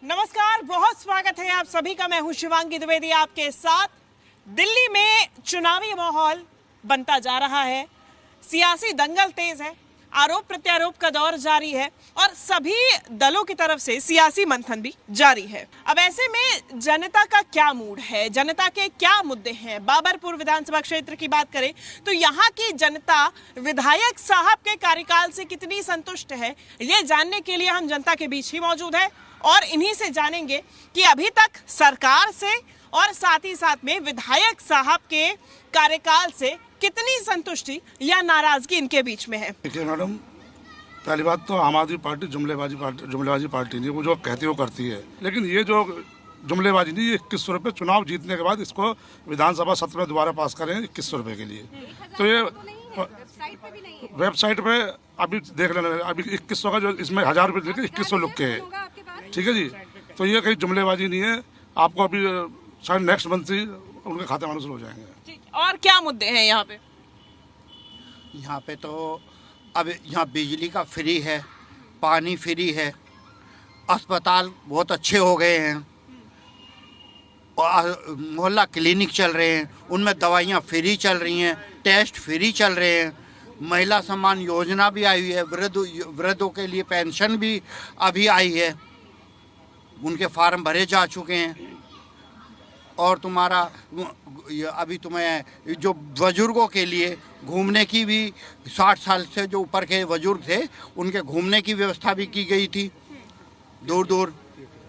नमस्कार, बहुत स्वागत है आप सभी का। मैं हूं शिवांगी द्विवेदी आपके साथ। दिल्ली में चुनावी माहौल बनता जा रहा है, सियासी दंगल तेज है, आरोप प्रत्यारोप का दौर जारी है और सभी दलों की तरफ से सियासी मंथन भी जारी है। अब ऐसे में जनता का क्या मूड है, जनता के क्या मुद्दे हैं? बाबरपुर विधानसभा क्षेत्र की बात करें तो यहाँ की जनता विधायक साहब के कार्यकाल से कितनी संतुष्ट है, ये जानने के लिए हम जनता के बीच ही मौजूद है और इन्हीं से जानेंगे कि अभी तक सरकार से और साथ ही साथ में विधायक साहब के कार्यकाल से कितनी संतुष्टि या नाराजगी इनके बीच में है। देखिए मैडम, पहली बात तो आम आदमी पार्टी जुमलेबाजी पार्टी नहीं, वो जो कहती है वो करती है। लेकिन ये जो जुमलेबाजी नहीं, ये 2100 रुपये चुनाव जीतने के बाद इसको विधानसभा सत्र में दोबारा पास करें 2100 रुपये के लिए। तो ये वेबसाइट पे अभी देख लेना, अभी 2100 का जो इसमें 1000 रुपये लेके 2100 लिख के है, ठीक है जी। तो ये कहीं जुमलेबाजी नहीं है। आपको अभी शायद नेक्स्ट मंथ से उनके खाते में शुरू हो जाएंगे। और क्या मुद्दे हैं यहाँ पे? यहाँ पे तो अब यहाँ बिजली का फ्री है, पानी फ्री है, अस्पताल बहुत अच्छे हो गए हैं, मोहल्ला क्लिनिक चल रहे हैं, उनमें दवाइयाँ फ्री चल रही हैं, टेस्ट फ्री चल रहे हैं, महिला सम्मान योजना भी आई हुई है, वृद्धों के लिए पेंशन भी अभी आई है, उनके फार्म भरे जा चुके हैं। और तुम्हारा अभी तुम्हें जो बुजुर्गों के लिए घूमने की भी 60 साल से जो ऊपर के बुजुर्ग थे उनके घूमने की व्यवस्था भी की गई थी दूर दूर।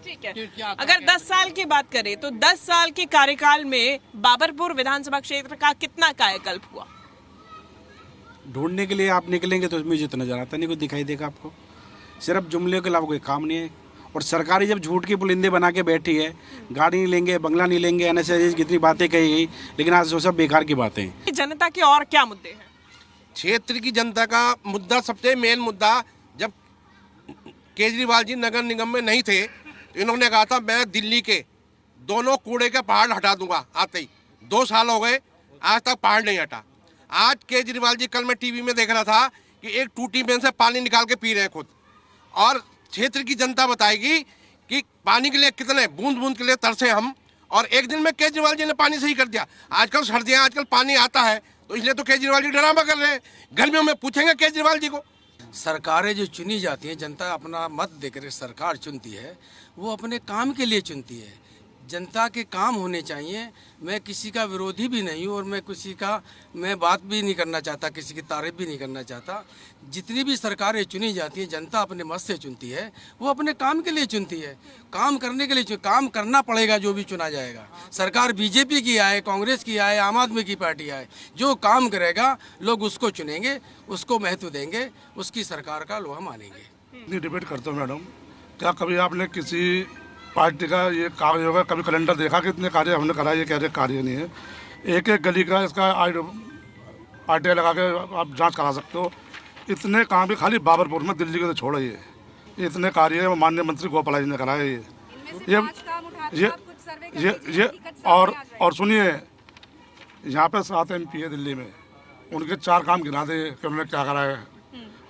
ठीक है, अगर 10 साल की बात करें तो 10 साल के कार्यकाल में बाबरपुर विधानसभा क्षेत्र का कितना कायाकल्प हुआ? ढूंढने के लिए आप निकलेंगे तो मुझे तो नजर आता नहीं, कुछ दिखाई देगा आपको। सिर्फ जुमले के अलावा कोई काम नहीं है। और सरकारी जब झूठ की पुलिंदे बना के बैठी है, गाड़ी नहीं लेंगे, बंगला नहीं लेंगे, एनएसएस कितनी बातें कही गई, लेकिन आज वो सब बेकार की बातें हैं। जनता के और क्या मुद्दे हैं? क्षेत्र की जनता का मुद्दा, सबसे मेन मुद्दा, जब केजरीवाल जी नगर निगम में नहीं थे तो इन्होंने कहा था मैं दिल्ली के दोनों कूड़े के पहाड़ हटा दूंगा। आते ही 2 साल हो गए, आज तक पहाड़ नहीं हटा। आज केजरीवाल जी, कल मैं टीवी में देख रहा था कि एक टूटी में से पानी निकाल के पी रहे हैं खुद। और क्षेत्र की जनता बताएगी कि पानी के लिए कितने बूंद बूंद के लिए तरसे हम, और एक दिन में केजरीवाल जी ने पानी सही कर दिया। आजकल सर्दियां, आजकल पानी आता है, तो इसलिए तो केजरीवाल जी ड्रामा कर रहे हैं। गर्मियों में पूछेंगे केजरीवाल जी को। सरकारें जो चुनी जाती हैं, जनता अपना मत देकर सरकार चुनती है, वो अपने काम के लिए चुनती है। जनता के काम होने चाहिए। मैं किसी का विरोधी भी नहीं हूँ और मैं बात भी नहीं करना चाहता, किसी की तारीफ भी नहीं करना चाहता। जितनी भी सरकारें चुनी जाती हैं, जनता अपने मत से चुनती है, वो अपने काम के लिए चुनती है। काम करने के लिए काम करना पड़ेगा जो भी चुना जाएगा। सरकार बीजेपी की आए, कांग्रेस की आए, आम आदमी की पार्टी आए, जो काम करेगा लोग उसको चुनेंगे, उसको महत्व देंगे, उसकी सरकार का लोहा मानेंगे। डिबेट करते हो मैडम, क्या कभी आपने किसी पार्टी का ये कार्य होगा, कभी कैलेंडर देखा कि इतने कार्य हमने करा? ये कह रहे कार्य नहीं है। एक एक गली का इसका आरटीआई लगा के आप जांच करा सकते हो। इतने काम भी खाली बाबरपुर में, दिल्ली के तो छोड़ो, ये इतने कार्य है माननीय मंत्री गोपाल जी ने कराए। ये और सुनिए, यहाँ पे 7 MP है दिल्ली में, उनके 4 काम गिना दे कि उन्होंने क्या करा है।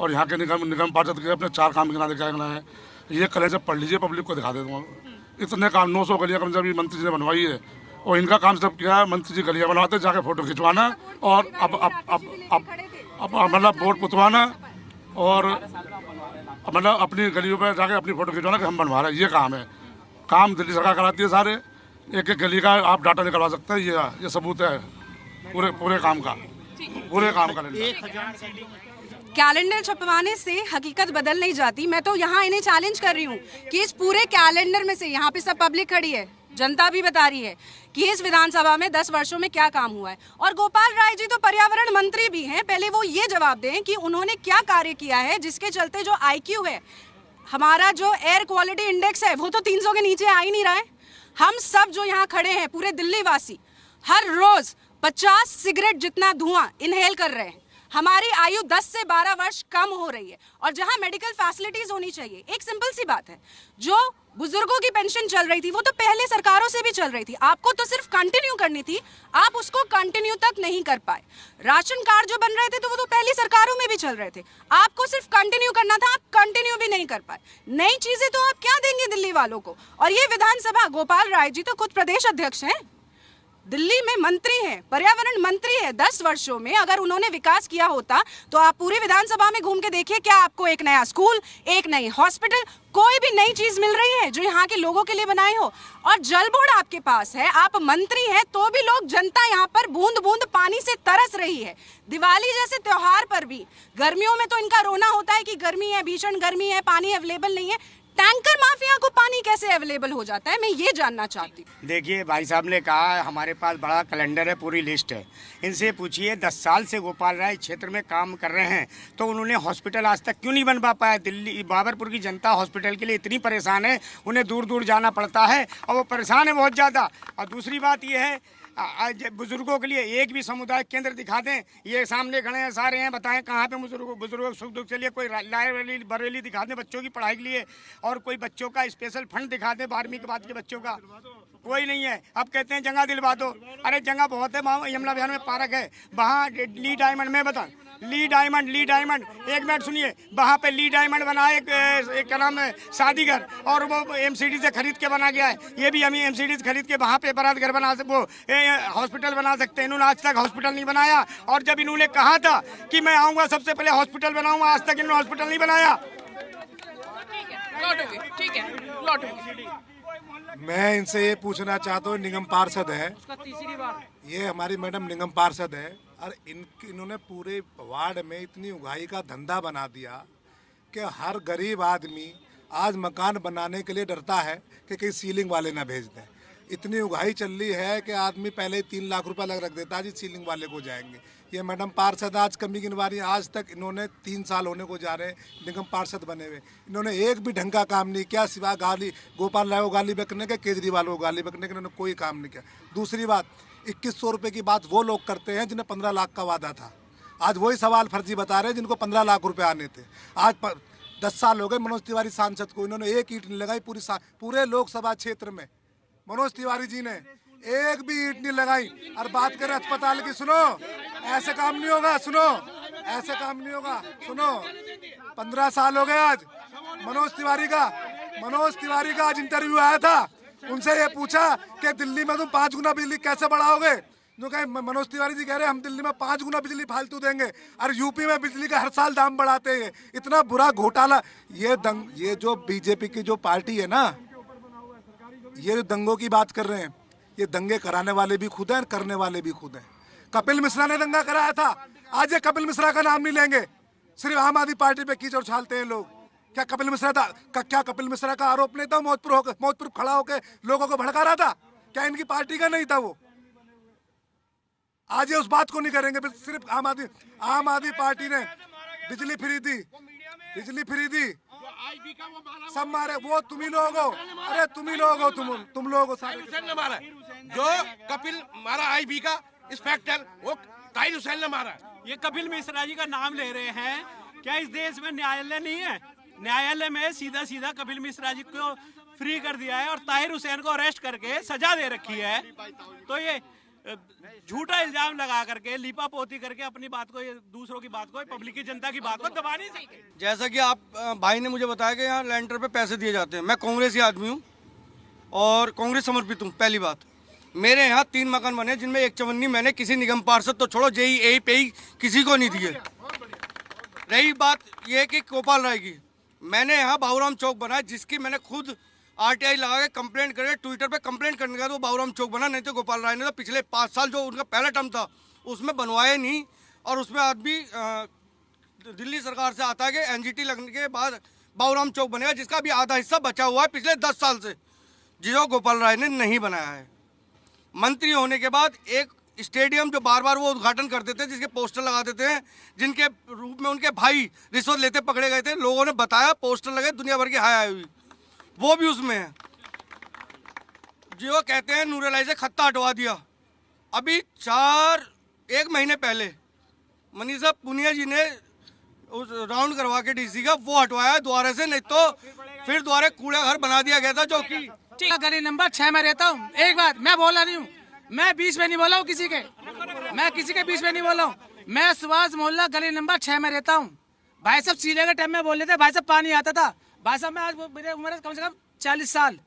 और यहाँ के निगम पार्षद के अपने 4 काम गिना दे क्या गिना है। ये कल से पढ़ लीजिए, पब्लिक को दिखा दे दूँगा। इतने काम 900 गलियाँ कम से कम मंत्री जी ने बनवाई है। और इनका काम सब क्या है, मंत्री जी गलियाँ बनवाते, जाके फोटो खिंचवाना और अब मतलब वोट पुतवाना और मतलब अपनी गलियों पर जाके अपनी फोटो खिंचवाना कि हम बनवा रहे हैं। ये काम है। काम दिल्ली सरकार कराती है सारे। एक एक गली का आप डाटा निकलवा सकते हैं। ये सबूत है पूरे काम का, पूरे काम का। कैलेंडर छपवाने से हकीकत बदल नहीं जाती। मैं तो यहाँ इन्हें चैलेंज कर रही हूँ कि इस पूरे कैलेंडर में से, यहाँ पे सब पब्लिक खड़ी है, जनता भी बता रही है कि इस विधानसभा में 10 वर्षों में क्या काम हुआ है। और गोपाल राय जी तो पर्यावरण मंत्री भी हैं, पहले वो ये जवाब दें कि उन्होंने क्या कार्य किया है जिसके चलते जो IQ है, हमारा जो एयर क्वालिटी इंडेक्स है, वो तो 300 के नीचे आ ही नहीं रहा है। हम सब जो यहाँ खड़े हैं, पूरे दिल्ली वासी, हर रोज 50 सिगरेट जितना धुआं इनहेल कर रहे हैं। हमारी आयु 10 से 12 वर्ष कम हो रही है और जहां मेडिकल फैसिलिटीज होनी चाहिए, एक सिंपल सी बात है, जो बुजुर्गों की पेंशन चल रही थी वो तो पहले सरकारों से भी चल रही थी, आपको तो सिर्फ कंटिन्यू करनी थी, आप उसको कंटिन्यू तक नहीं कर पाए। राशन कार्ड जो बन रहे थे तो वो तो पहली सरकारों में भी चल रहे थे, आपको सिर्फ कंटिन्यू करना था, आप कंटिन्यू भी नहीं कर पाए। नई चीजें तो आप क्या देंगे दिल्ली वालों को? और ये विधानसभा, गोपाल राय जी तो खुद प्रदेश अध्यक्ष हैं, दिल्ली में मंत्री हैं, पर्यावरण मंत्री है। 10 वर्षों में अगर उन्होंने विकास किया होता तो आप पूरी विधानसभा में घूम के देखिए, क्या आपको एक नया स्कूल, एक नई हॉस्पिटल, कोई भी नई चीज मिल रही है जो यहाँ के लोगों के लिए बनाई हो? और जल बोर्ड आपके पास है, आप मंत्री हैं, तो भी लोग, जनता यहाँ पर बूंद बूंद पानी से तरस रही है। दिवाली जैसे त्योहार पर भी गर्मियों में तो इनका रोना होता है कि गर्मी है, भीषण गर्मी है, पानी अवेलेबल नहीं है। टैंकर माफिया को पानी कैसे अवेलेबल हो जाता है, मैं ये जानना चाहती हूँ। देखिए, भाई साहब ने कहा हमारे पास बड़ा कैलेंडर है, पूरी लिस्ट है। इनसे पूछिए 10 साल से गोपाल राय क्षेत्र में काम कर रहे हैं तो उन्होंने हॉस्पिटल आज तक क्यों नहीं बनवा पाया? दिल्ली बाबरपुर की जनता हॉस्पिटल के लिए इतनी परेशान है, उन्हें दूर दूर जाना पड़ता है और वो परेशान है बहुत ज़्यादा। और दूसरी बात ये है, बुजुर्गों के लिए एक भी सामुदायिक केंद्र दिखा दें। ये सामने खड़े हैं सारे हैं, बताएं कहाँ पे बुजुर्गों सुख दुख के लिए कोई लाइब्रेरी बरेली दिखा दें बच्चों की पढ़ाई के लिए, और कोई बच्चों का स्पेशल फंड दिखा दें 12वीं के बाद के बच्चों का। कोई नहीं है। अब कहते हैं जगह दिलवा दो, अरे जगह बहुत है, वहाँ यमुना विहार में पार्क है, वहाँ ली डायमंड में बता ली डायमंड एक मिनट सुनिए, वहाँ पे ली डायमंड बना एक क्या नाम है शादी घर, और वो एमसीडी से खरीद के बना गया है। ये भी हम एमसीडी से खरीद के वहाँ पे बारात घर बना वो हॉस्पिटल बना सकते हैं। इन्होंने आज तक हॉस्पिटल नहीं बनाया, और जब इन्होंने कहा था कि मैं आऊँगा सबसे पहले हॉस्पिटल बनाऊंगा, आज तक इन्होंने हॉस्पिटल नहीं बनाया। ठीक है, लौटोगे। मैं इनसे ये पूछना चाहता हूँ, निगम पार्षद है, तीसरी बार ये हमारी मैडम निगम पार्षद है, और इन्होंने पूरे वार्ड में इतनी उगाही का धंधा बना दिया कि हर गरीब आदमी आज मकान बनाने के लिए डरता है कि कहीं सीलिंग वाले ना भेज दें। इतनी उगाही चल रही है कि आदमी पहले 3 लाख रुपए रख देता है जी सीलिंग वाले को जाएंगे। ये मैडम पार्षद आज कमी गिनवारी, आज तक इन्होंने 3 साल होने को जा रहे हैं निगम पार्षद बने हुए, इन्होंने एक भी ढंग का काम नहीं किया, सिवा गाली गोपाल राय को गाली बकने के, केजरीवाल को गाली बकने के, इन्होंने कोई काम नहीं किया। दूसरी बात, 2100 रुपये की बात वो लोग करते हैं जिन्हें 15 लाख का वादा था, आज वही सवाल फर्जी बता रहे हैं जिनको 15 लाख रुपये आने थे। आज 10 साल हो गए मनोज तिवारी सांसद को, इन्होंने एक ईंट नहीं लगाई पूरे लोकसभा क्षेत्र में। मनोज तिवारी जी ने एक भी ईंट नहीं लगाई। और बात करें अस्पताल की, सुनो ऐसे काम नहीं होगा, सुनो ऐसे काम नहीं होगा, सुनो 15 साल हो गए आज मनोज तिवारी का आज इंटरव्यू आया था, उनसे ये पूछा कि दिल्ली में तुम 5 गुना बिजली कैसे बढ़ाओगे, जो कहे मनोज तिवारी जी कह रहे हैं हम दिल्ली में 5 गुना बिजली फालतू देंगे, और यूपी में बिजली का हर साल दाम बढ़ाते हैं। इतना बुरा घोटाला, ये जो बीजेपी की जो पार्टी है ना, ये जो दंगों की बात कर रहे हैं, ये दंगे कराने वाले भी खुद हैं, करने वाले भी खुद हैं। कपिल मिश्रा ने दंगा कराया था, आज ये कपिल मिश्रा का नाम नहीं लेंगे, सिर्फ आम आदमी पार्टी पे कीचड़ उछालते हैं लोग। क्या कपिल मिश्रा का आरोप नहीं था मौतपुर खड़ा होकर लोगों को भड़का रहा था? क्या इनकी पार्टी का नहीं था वो? आज ये उस बात को नहीं करेंगे, सिर्फ आम आदमी पार्टी ने बिजली फ्री दी सब मारे, वो तुम ही लोग हो, अरे तुम ही लोग हो, तुम लोग हो सारे। मारा जो कपिल मारा आईबी का इंस्पेक्टर, वो ताहिर हुसैन ने मारा। ये कपिल मिश्रा जी का नाम ले रहे हैं, क्या इस देश में न्यायालय नहीं है? न्यायालय में सीधा कपिल मिश्रा जी को फ्री कर दिया है और ताहिर हुसैन को अरेस्ट करके सजा दे रखी है। तो ये झूठा इल्जाम लगा करके, लीपा पोती करके अपनी बात को, दूसरों की बात को, पब्लिक की जनता की बात को दबा नहीं सकते। जैसा कि आप भाई ने मुझे बताया कि यहाँ लैंडर पे पैसे दिए जाते हैं, मैं कांग्रेसी आदमी हूँ और कांग्रेस समर्पित हूँ। पहली बात, मेरे यहाँ 3 मकान बने जिनमें 1 चवन्नी मैंने किसी निगम पार्षद तो छोड़ो JEI पे ही किसी को नहीं दिए। रही बात ये कि गोपाल राय की, मैंने यहाँ बाबूराम चौक बनाया जिसकी मैंने खुद RTI लगा के कंप्लेंट करे, ट्विटर पे कंप्लेंट करने का तो बाबूराम चौक बना, नहीं तो गोपाल राय ने तो पिछले 5 साल जो उनका पहला टर्म था उसमें बनवाया नहीं। और उसमें आदमी दिल्ली सरकार से आता है कि NGT लगने के बाद बाबूराम चौक बनेगा, जिसका भी आधा हिस्सा बचा हुआ है पिछले 10 साल से, जिसको गोपाल राय ने नहीं बनाया है। मंत्री होने के बाद एक स्टेडियम जो बार बार वो उद्घाटन करते थे, जिसके पोस्टर लगा देते हैं, जिनके रूप में उनके भाई रिश्वत लेते पकड़े गए थे, लोगों ने बताया पोस्टर लगे, दुनिया भर की हाय आई हुई, वो भी उसमें है। जो कहते हैं नूरलाई से खत्ता हटवा दिया। अभी 1 महीने पहले मनीषा पुनिया जी ने उस राउंड करवा के डीसी का वो हटवाया द्वारे से, नहीं तो फिर द्वारे कूड़ा घर बना दिया गया था। जो कि गली नंबर 6 में रहता हूँ। एक बात मैं बोला नहीं हूँ, मैं बीच में नहीं बोला हूँ किसी के, मैं किसी के बीच में नहीं बोला हूँ। मैं सुभाष मोहल्ला गली नंबर 6 में रहता हूँ। भाई साहब सीले के टाइम में बोल रहे थे भाई साहब पानी आता था। भाई साहब मैं आज मेरे उम्र कम से कम 40 साल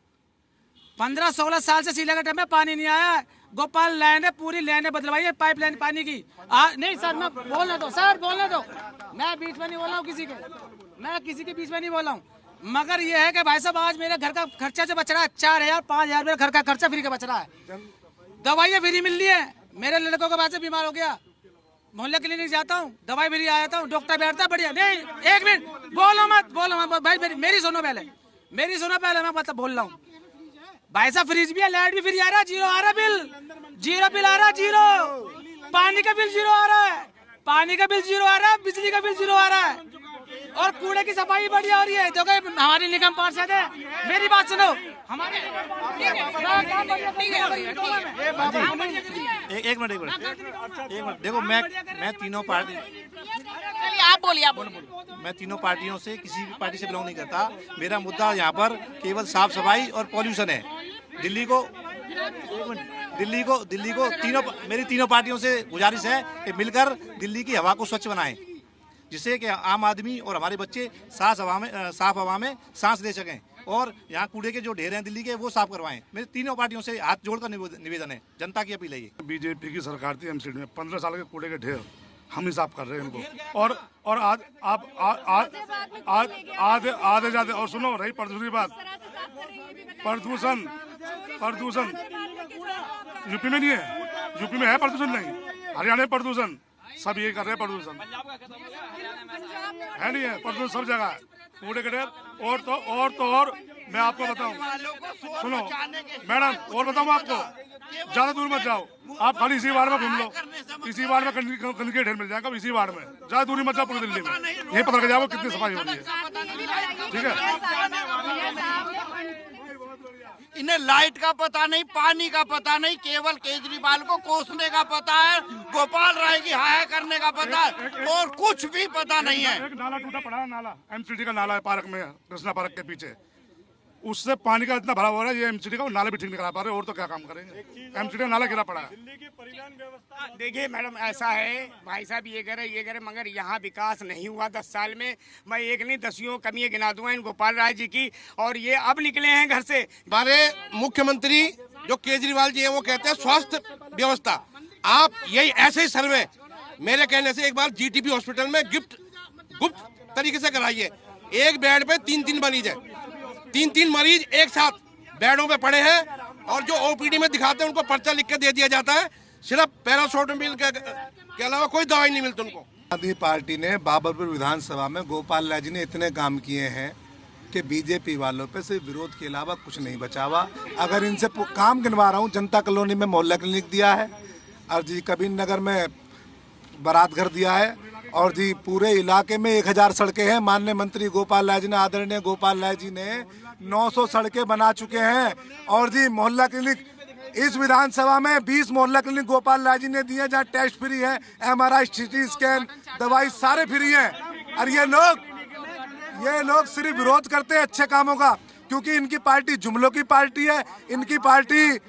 15-16 साल से सीले के टाइम में पानी नहीं आया है। गोपाल लाइन है, पूरी लाइन बदलवाई है पाइप लाइन पानी की। नहीं सर मैं बोलने दो, सर बोलने दो, मैं बीच में नहीं बोला हूँ किसी के, मैं किसी के बीच में नहीं बोला हूँ। मगर ये है कि भाई साहब आज मेरे घर का खर्चा जो बच रहा है 4,000-5,000 मेरे घर का खर्चा फ्री का बच रहा है। दवाइयाँ फ्री मिल रही है, मेरे लड़कों का वैसे बीमार हो गया, मोहल्ले क्लिनिक जाता हूँ, दवाई फ्री आया हूँ, डॉक्टर बैठता बढ़िया। नहीं एक मिनट बोलो मत भाई, मेरी सुनो पहले, मैं मतलब बोल रहा हूँ। भाई साहब फ्रिज भी है, लाइट भी फ्री आ रहा है, जीरो आ रहा बिल, जीरो बिल आ रहा है, जीरो पानी का बिल जीरो आ रहा है, पानी का बिल जीरो आ रहा है, बिजली का बिल जीरो आ रहा है, और कूड़े की सफाई बढ़िया हो रही है। तो हमारी निगम पार्षद है, मेरी बात सुनो, हमारे एक मिनट देखो, मैं तीनों पार्टी, आप बोलिए। मैं तीनों पार्टियों से किसी भी पार्टी से बिलोंग नहीं करता। मेरा मुद्दा यहाँ पर केवल साफ सफाई और पॉल्यूशन है। दिल्ली को मेरी तीनों पार्टियों से गुजारिश है कि मिलकर दिल्ली की हवा को स्वच्छ बनाएं, जिससे कि आम आदमी और हमारे बच्चे साफ हवा में सांस ले सकें, और यहाँ कूड़े के जो ढेर हैं दिल्ली के वो साफ करवाएं। मेरी तीनों पार्टियों से हाथ जोड़कर निवेदन है, जनता की अपील है ये। बीजेपी की सरकार थी एमसीडी में, 15 साल के कूड़े के ढेर हम ही साफ कर रहे हैं इनको। और आज आप आधे जाते। और सुनो, रही प्रदूषण की बात, प्रदूषण यूपी में नहीं है, यूपी में है प्रदूषण नहीं, हरियाणा में प्रदूषण, सब ये कर रहे हैं प्रदूषण है, नहीं है प्रदूषण सब जगह है, कूड़े के ढेर। और मैं आपको बताऊं, सुनो मैडम, और बताऊं आपको, ज्यादा दूर मत जाओ, आप खाली इसी वार्ड में घूम लो, इसी वार्ड में गंदगी के ढेर मिल जाएगा, इसी वार्ड में, ज्यादा दूरी मत जाओ पूरी दिल्ली में, यही पता लग जाओ कितनी सफाई हो रही है, ठीक है। इन्हें लाइट का पता नहीं, पानी का पता नहीं, केवल केजरीवाल को कोसने का पता है, गोपाल राय की हाया करने का पता है, और कुछ भी पता नहीं है। एक नाला टूटा पड़ा है, नाला एमसीडी का नाला है पार्क में, कृष्णा पार्क के पीछे, उससे पानी का इतना भरा हुआ है, ये एमसीडी का नाला भी ठीक नहीं करा पा रहे, और तो क्या काम करेंगे, एमसीडी का नाला गिरा पड़ा है। देखिए मैडम, ऐसा है, भाई साहब ये करे मगर यहाँ विकास नहीं हुआ 10 साल में। मैं एक नहीं 10 कमियाँ गिना दूंगा इन गोपाल राय जी की, और ये अब निकले हैं घर से। हमारे मुख्यमंत्री जो केजरीवाल जी हैं वो कहते हैं स्वास्थ्य व्यवस्था, आप यही ऐसे ही सर्वे मेरे कहने से एक बार जीटीबी हॉस्पिटल में गुप्त तरीके से कराइए। एक बेड पे 3-3 मरीज है, 3-3 मरीज एक साथ बेडों पे पड़े हैं, और जो ओपीडी में दिखाते हैं उनको पर्चा लिख के दे दिया जाता है, सिर्फ पैरासोटामोल के अलावा कोई दवाई नहीं मिलती उनको। आदमी पार्टी ने बाबरपुर विधानसभा में गोपाल राय जी ने इतने काम किए हैं कि बीजेपी वालों पे सिर्फ विरोध के अलावा कुछ नहीं बचा हुआ। अगर इनसे काम गिनवा रहा हूँ, जनता कॉलोनी में मोहल्ला क्लिनिक दिया है, और जी कबीर नगर में बारात घर दिया है, और जी पूरे इलाके में 1000 सड़कें हैं। माननीय मंत्री गोपाल राय जी ने, आदरणीय गोपाल राय जी ने 900 सड़कें बना चुके हैं, और जी मोहल्ला क्लिनिक इस विधानसभा में 20 मोहल्ला क्लिनिक गोपाल राय जी ने दिए, जहाँ टेस्ट फ्री है, MRI, CT स्कैन, दवाई सारे फ्री हैं। और ये लोग सिर्फ विरोध करते हैं अच्छे कामों का, क्योंकि इनकी पार्टी जुमलों की पार्टी है, इनकी पार्टी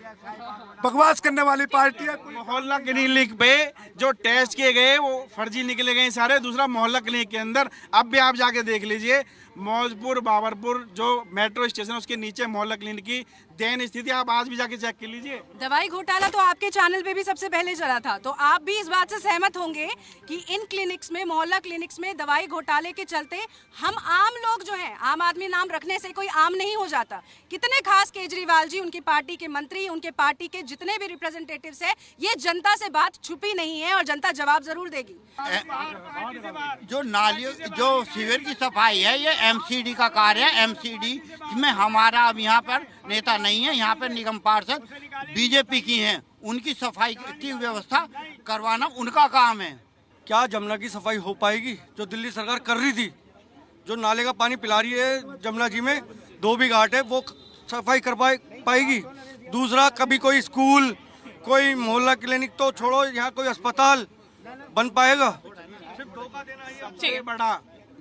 बकवास करने वाली पार्टी है। मोहल्ला क्लिनिक पे जो टेस्ट किए गए वो फर्जी निकले गए सारे। दूसरा, मोहल्ला क्लिनिक के अंदर अब भी आप जाके देख लीजिए, मौजपुर बाबरपुर जो मेट्रो स्टेशन उसके नीचे मोहल्ला क्लिनिक की दयनीय स्थिति, आप आज भी जाके चेक कर लीजिए। दवाई घोटाला तो आपके चैनल पे भी सबसे पहले चला था, तो आप भी इस बात से सहमत होंगे कि इन क्लिनिक्स में, मोहल्ला क्लिनिक्स में दवाई घोटाले के चलते हम आम लोग जो हैं, आम आदमी नाम रखने से कोई आम नहीं हो जाता। कितने खास केजरीवाल जी, उनकी पार्टी के मंत्री, उनके पार्टी के जितने भी रिप्रेजेंटेटिव्स हैं, ये जनता से बात छुपी नहीं है और जनता जवाब जरूर देगी। जो नालियों, जो सीवर की सफाई है, ये एमसीडी का कार्य है। एमसीडी में हमारा अब यहाँ पर नेता नहीं है, यहाँ पर निगम पार्षद बीजेपी की हैं, उनकी सफाई की व्यवस्था करवाना उनका काम है। क्या जमुना की सफाई हो पाएगी जो दिल्ली सरकार कर रही थी? जो नाले का पानी पिला रही है जमुना जी में, 2 भी घाट है, वो सफाई कर पाएगी? दूसरा, कभी कोई स्कूल, कोई मोहल्ला क्लिनिक तो छोड़ो, यहाँ कोई अस्पताल बन पाएगा? सबसे बड़ा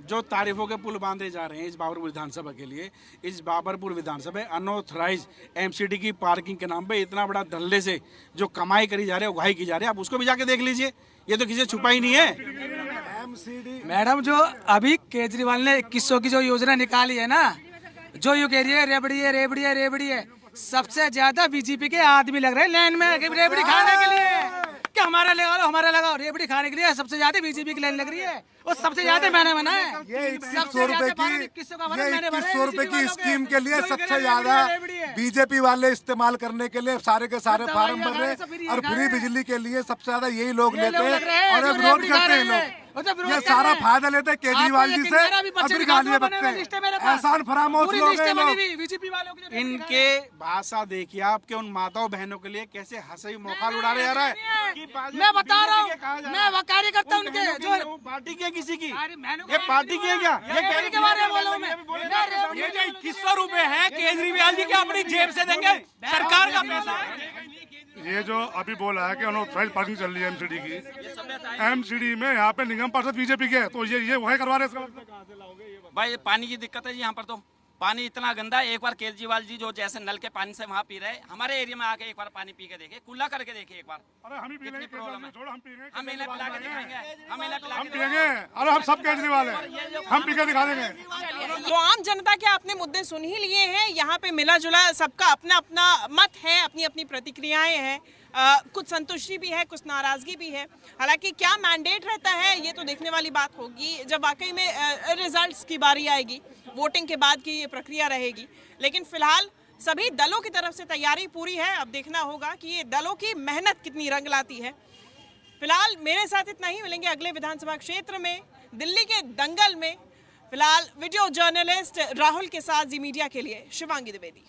जो तारीफों के पुल बांधे जा रहे हैं इस बाबरपुर विधानसभा के लिए, इस बाबरपुर विधानसभा अनऑथराइज एमसीडी की पार्किंग के नाम पे इतना बड़ा धल्ले से जो कमाई करी जा रही है, उगाही की जा रही है, आप उसको भी जाके देख लीजिए। ये तो किसी छुपा ही नहीं है। मैडम जो अभी केजरीवाल ने 2100 की जो योजना निकाली है ना, जो यू कह रही है रेबड़ी है रेबड़ी है रेबड़ी है, सबसे ज्यादा बीजेपी के आदमी लग रहे हैं लाइन में रेबड़ी खाने के लिए कि हमारा लगाओ रेबड़ी खाने के लिए सबसे ज्यादा बीजेपी की लाइन लग रही है। और सबसे ज्यादा मैंने बना है ये 2100 रुपए की स्कीम के लिए सबसे ज्यादा बीजेपी वाले इस्तेमाल करने के लिए सारे के सारे फार्म भर रहे और फ्री बिजली के लिए सबसे ज्यादा यही लोग लेते हैं और विरोध करते हैं लोग। ये सारा फायदा लेते हैं केजरीवाल जी से, अपनी गालियां बकते हैं। एहसान फरामोश लोग हैं लोग। इनके भाषा देखिए आपके उन माताओं बहनों के लिए कैसे हंसी मौका उड़ा रहे जा रहा है। मैं बता रहा हूँ, मैं वो कार्यकर्ता उनके जो पार्टी की किसी की, ये पार्टी की है क्या? ये के बारे में बोला मैं। ये जो 2100 रुपए है केजरीवाल जी के अपनी जेब से देंगे, सरकार का पैसा है। ये जो अभी बोला है कि अनऑथराइज पार्किंग चल रही है एमसीडी की, एमसीडी में यहाँ पे निगम पार्षद बीजेपी के, तो ये वही करवा रहे हैं। भाई पानी की दिक्कत है यहाँ पर, तो पानी इतना गंदा है। एक बार केजरीवाल जी जो जैसे नल के पानी से वहाँ पी रहे, हमारे एरिया में आके एक बार पानी पी के देखे, कुल्ला करके देखे एक बार। अरे हम ही पी लेंगे, प्रॉब्लम है, हम पिला के दिखाएंगे, हम पिएंगे। अरे हम सब केजरीवाल है, हम पी के दिखा देंगे। तो आम जनता के आपने मुद्दे सुन ही लिए हैं। यहाँ पे मिला जुला सबका अपना अपना मत है, अपनी अपनी प्रतिक्रियाएं हैं। कुछ संतुष्टि भी है, कुछ नाराजगी भी है। हालांकि क्या मैंडेट रहता है ये तो देखने वाली बात होगी जब वाकई में रिजल्ट्स की बारी आएगी, वोटिंग के बाद की ये प्रक्रिया रहेगी। लेकिन फिलहाल सभी दलों की तरफ से तैयारी पूरी है। अब देखना होगा कि ये दलों की मेहनत कितनी रंग लाती है। फिलहाल मेरे साथ इतना ही, मिलेंगे अगले विधानसभा क्षेत्र में, दिल्ली के दंगल में। फिलहाल वीडियो जर्नलिस्ट राहुल के साथ जी मीडिया के लिए शिवांगी द्विवेदी।